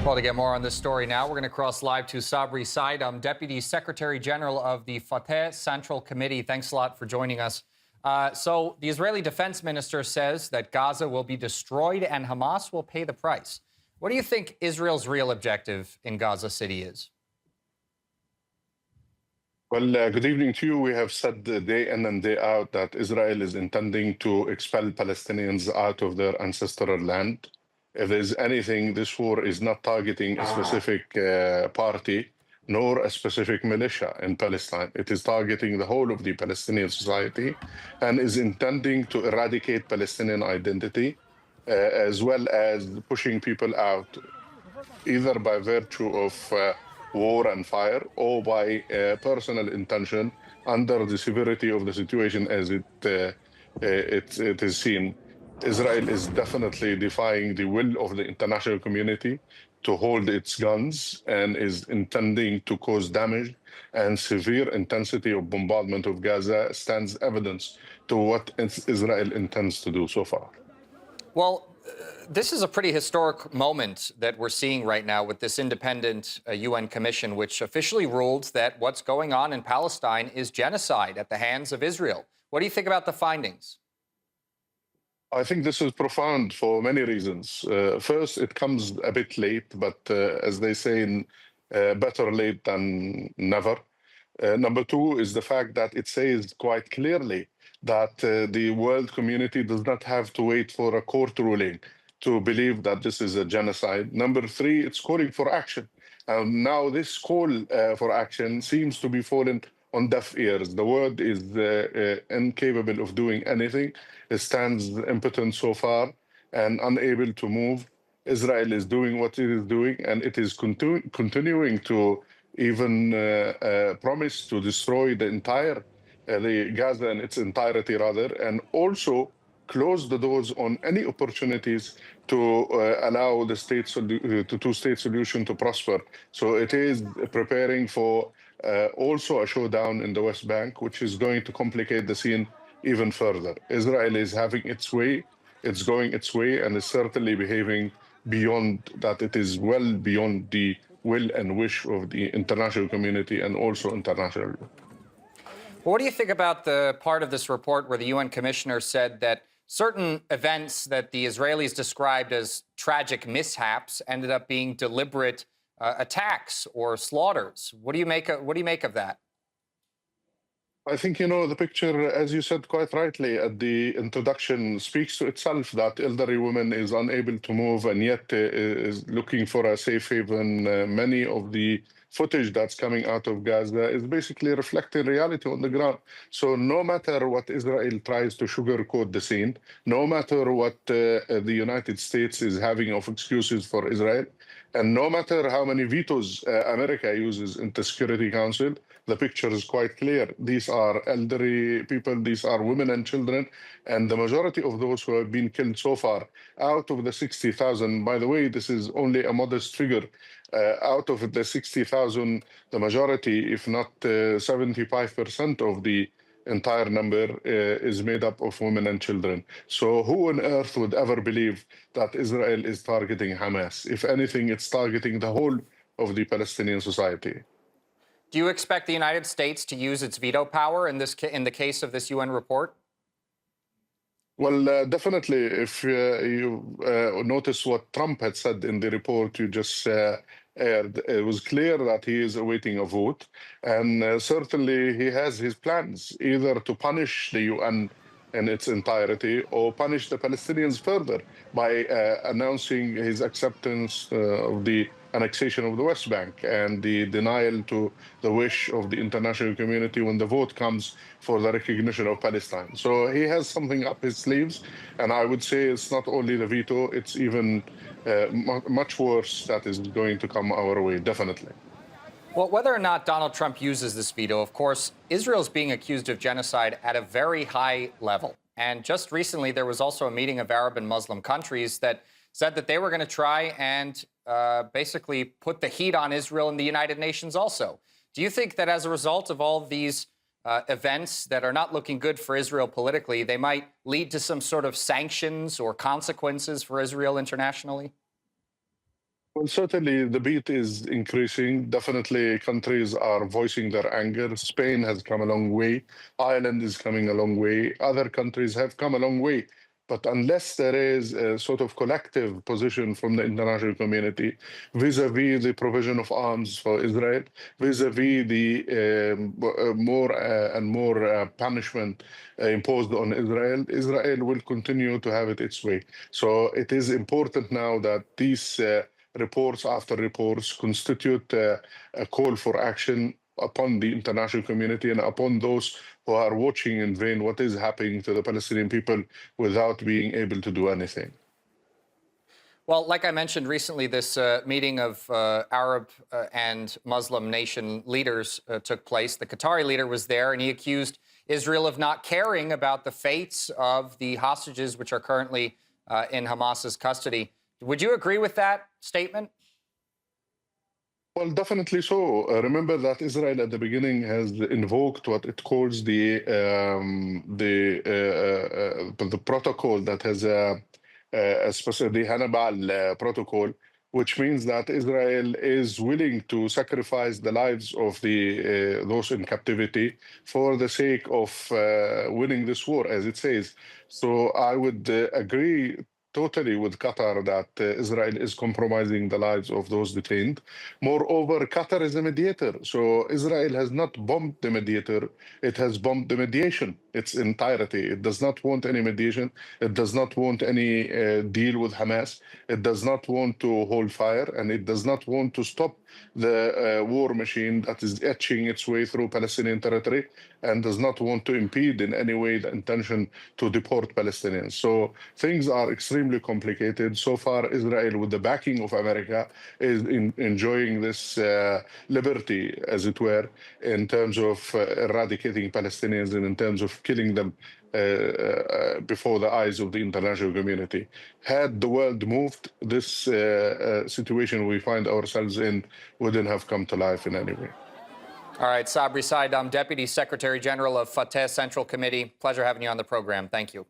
Well, to get more on this story now, we're going to cross live to Sabri Saidam, Deputy Secretary General of the Fatah Central Committee. Thanks a lot for joining us. So the Israeli Defense Minister says that Gaza will be destroyed and Hamas will pay the price. What do you think Israel's real objective in Gaza City is? Well, good evening to you. We have said day in and day out that Israel is intending to expel Palestinians out of their ancestral land. If there's anything, this war is not targeting a specific party nor a specific militia in Palestine. It is targeting the whole of the Palestinian society and is intending to eradicate Palestinian identity as well as pushing people out, either by virtue of war and fire or by personal intention under the severity of the situation as it is seen. Israel is definitely defying the will of the international community to hold its guns and is intending to cause damage, and severe intensity of bombardment of Gaza stands evidence to what Israel intends to do so far. Well, this is a pretty historic moment that we're seeing right now with this independent UN commission, which officially ruled that what's going on in Palestine is genocide at the hands of Israel. What do you think about the findings? I think this is profound for many reasons. First, it comes a bit late, but as they say, better late than never. Number two is the fact that it says quite clearly that the world community does not have to wait for a court ruling to believe that this is a genocide. Number three, it's calling for action. Now this call for action seems to be falling on deaf ears. The world is incapable of doing anything. It stands impotent so far and unable to move. Israel is doing what it is doing, and it is continuing to even promise to destroy the Gaza in its entirety, rather, and also close the doors on any opportunities to allow the two-state solution to prosper. So it is preparing for also a showdown in the West Bank, which is going to complicate the scene even further. Israel is having its way, it's going its way, and is certainly behaving beyond that. It is well beyond the will and wish of the international community and also international. What do you think about the part of this report where the UN commissioner said that certain events that the Israelis described as tragic mishaps ended up being deliberate attacks or slaughters? What do you make of that? I think, the picture, as you said quite rightly at the introduction, speaks to itself that elderly woman is unable to move and yet is looking for a safe haven. Many of the footage that's coming out of Gaza is basically reflecting reality on the ground. So no matter what Israel tries to sugarcoat the scene, no matter what the United States is having of excuses for Israel, and no matter how many vetoes America uses in the Security Council, the picture is quite clear. These are elderly people, these are women and children, and the majority of those who have been killed so far, out of the 60,000, by the way, this is only a modest figure, out of the 60,000, the majority, if not 75% of the entire number is made up of women and children. So who on earth would ever believe that Israel is targeting Hamas? If anything, it's targeting the whole of the Palestinian society. Do you expect the United States to use its veto power in the case of this UN report? Well, definitely. If you notice what Trump had said in the report you just aired, it was clear that he is awaiting a vote. And certainly he has his plans, either to punish the UN in its entirety or punish the Palestinians further by announcing his acceptance of the annexation of the West Bank and the denial to the wish of the international community when the vote comes for the recognition of Palestine. So he has something up his sleeves, and I would say it's not only the veto, it's even much worse that is going to come our way, definitely. Well, whether or not Donald Trump uses this veto, of course, Israel's being accused of genocide at a very high level. And just recently, there was also a meeting of Arab and Muslim countries that said that they were going to try and basically put the heat on Israel in the United Nations also. Do you think that as a result of all these events that are not looking good for Israel politically, they might lead to some sort of sanctions or consequences for Israel internationally? Well, certainly the beat is increasing. Definitely, countries are voicing their anger. Spain has come a long way. Ireland is coming a long way. Other countries have come a long way. But unless there is a sort of collective position from the international community vis-a-vis the provision of arms for Israel, vis-a-vis the more and more punishment imposed on Israel, Israel will continue to have it its way. So it is important now that these reports after reports constitute a call for action upon the international community and upon those who are watching in vain what is happening to the Palestinian people without being able to do anything. Well, like I mentioned recently, this meeting of Arab and Muslim nation leaders took place. The Qatari leader was there, and he accused Israel of not caring about the fates of the hostages which are currently in Hamas's custody. Would you agree with that statement? Well, definitely so. Remember that Israel at the beginning has invoked what it calls the protocol that has the Hannibal protocol, which means that Israel is willing to sacrifice the lives of the those in captivity for the sake of winning this war, as it says. So I would agree totally with Qatar that Israel is compromising the lives of those detained. Moreover, Qatar is a mediator. So Israel has not bombed the mediator, it has bombed the mediation its entirety. It does not want any mediation. It does not want any deal with Hamas. It does not want to hold fire, and it does not want to stop the war machine that is etching its way through Palestinian territory and does not want to impede in any way the intention to deport Palestinians. So things are extremely complicated. So far, Israel, with the backing of America, is enjoying this liberty, as it were, in terms of eradicating Palestinians and in terms of killing them before the eyes of the international community. Had the world moved, this situation we find ourselves in wouldn't have come to life in any way. All right, Sabri Saidam, Deputy Secretary General of Fatah Central Committee. Pleasure having you on the program. Thank you.